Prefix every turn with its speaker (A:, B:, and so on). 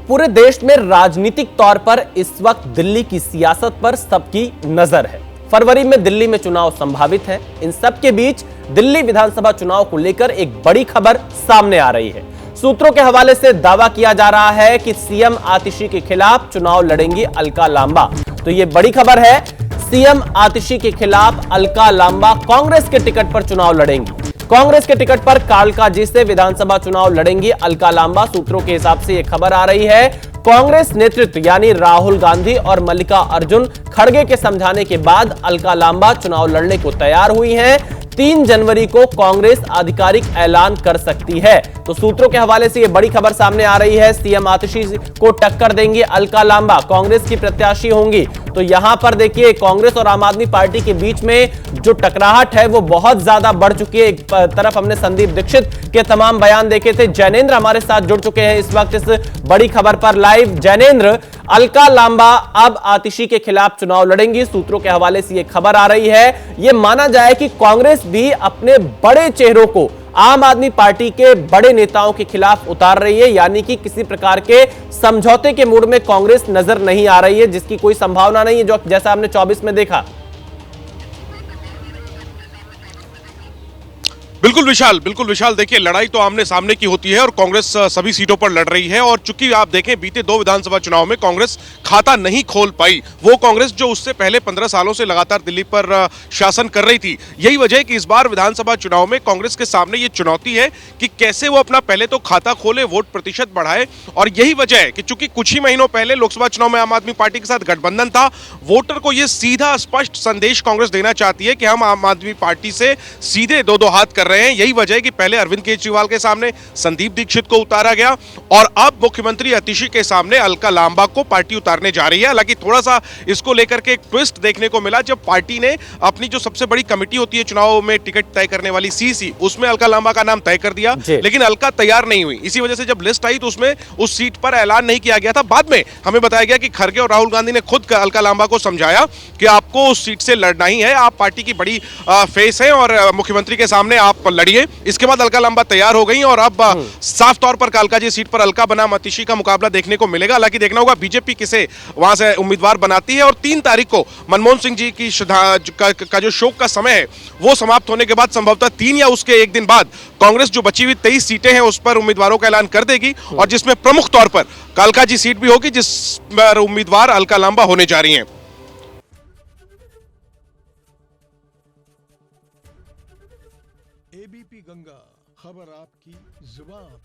A: पूरे देश में राजनीतिक तौर पर इस वक्त दिल्ली की सियासत पर सबकी नजर है। फरवरी में दिल्ली में चुनाव संभावित है। इन सब के बीच दिल्ली विधानसभा चुनाव को लेकर एक बड़ी खबर सामने आ रही है। सूत्रों के हवाले से दावा किया जा रहा है कि सीएम आतिशी के खिलाफ चुनाव लड़ेंगी अलका लांबा। तो यह बड़ी खबर है, सीएम आतिशी के खिलाफ अलका लांबा कांग्रेस के टिकट पर चुनाव लड़ेंगी। कांग्रेस के टिकट पर कालकाजी से विधानसभा चुनाव लड़ेंगी अलका लांबा। सूत्रों के हिसाब से यह खबर आ रही है, कांग्रेस नेतृत्व यानी राहुल गांधी और मल्लिकार्जुन खड़गे के समझाने के बाद अलका लांबा चुनाव लड़ने को तैयार हुई हैं। 3 जनवरी को कांग्रेस आधिकारिक ऐलान कर सकती है। तो सूत्रों के हवाले से यह बड़ी खबर सामने आ रही है, सीएम आतिशी को टक्कर देंगी अलका लांबा, कांग्रेस की प्रत्याशी होंगी। तो यहां पर देखिए, कांग्रेस और आम आदमी पार्टी के बीच में जो टकराहट है वो बहुत ज्यादा बढ़ चुकी है। एक तरफ हमने संदीप दीक्षित के तमाम बयान देखे थे। जैनेंद्र हमारे साथ जुड़ चुके हैं इस वक्त इस बड़ी खबर पर लाइव। जैनेंद्र, अलका लांबा अब आतिशी के खिलाफ चुनाव लड़ेंगी। सूत्रों के हवाले से यह खबर आ रही है, यह माना जाए कि कांग्रेस भी अपने बड़े चेहरों को आम आदमी पार्टी के बड़े नेताओं के खिलाफ उतार रही है, यानी कि किसी प्रकार के समझौते के मूड में कांग्रेस नजर नहीं आ रही है, जिसकी कोई संभावना नहीं है, जो जैसा हमने 24 में देखा।
B: बिल्कुल विशाल, देखिए लड़ाई तो आमने सामने की होती है और कांग्रेस सभी सीटों पर लड़ रही है। और चूंकि आप देखें, बीते 2 विधानसभा चुनाव में कांग्रेस खाता नहीं खोल पाई, वो कांग्रेस जो उससे पहले 15 सालों से लगातार दिल्ली पर शासन कर रही थी। यही वजह है कि इस बार विधानसभा चुनाव में कांग्रेस के सामने ये चुनौती है कि कैसे वो अपना पहले तो खाता खोले, वोट प्रतिशत बढ़ाए। और यही वजह है कि चूंकि कुछ ही महीनों पहले लोकसभा चुनाव में आम आदमी पार्टी के साथ गठबंधन था, वोटर को यह सीधा स्पष्ट संदेश कांग्रेस देना चाहती है कि हम आम आदमी पार्टी से सीधे 2-2 हाथ कर रहे हैं। यही वजह है कि पहले अरविंद केजरीवाल के सामने संदीप दीक्षित को उतारा गया और अब मुख्यमंत्री आतिशी के सामने अलका लांबा को पार्टी उतारने जा रही है। हालांकि थोड़ा सा इसको लेकर के एक ट्विस्ट देखने को मिला, जब पार्टी ने अपनी जो सबसे बड़ी कमेटी होती है चुनाव में टिकट तय करने वाली सीसी, उसमें अलका लांबा का नाम तय कर दिया, लेकिन अलका तैयार नहीं हुई। इसी वजह से जब लिस्ट आई तो उसमें उस सीट पर ऐलान नहीं किया गया था। बाद में हमें बताया गया कि खड़गे और राहुल गांधी ने खुद अलका लांबा को समझाया कि आपको उस सीट से लड़ना ही है, आप पार्टी की बड़ी फेस हैं और मुख्यमंत्री के सामने आप लड़िए। इसके बाद अलका लांबा तैयार हो गई और अब साफ तौर पर कालकाजी सीट पर अलका बनाम आतिशी का मुकाबला देखने को मिलेगा। हालांकि देखना होगा बीजेपी किसे वहां से उम्मीदवार बनाती है। और 3 तारीख को मनमोहन सिंह जी की का जो शोक का समय है वो समाप्त होने के बाद संभवतः 3 या उसके एक दिन बाद कांग्रेस जो बची हुई 23 सीटें हैं उस पर उम्मीदवारों का ऐलान कर देगी और जिसमें प्रमुख तौर पर कालकाजी सीट भी होगी, जिस पर उम्मीदवार अलका लांबा होने जा रही हैं।
C: एबीपी गंगा, खबर आपकी जुबान।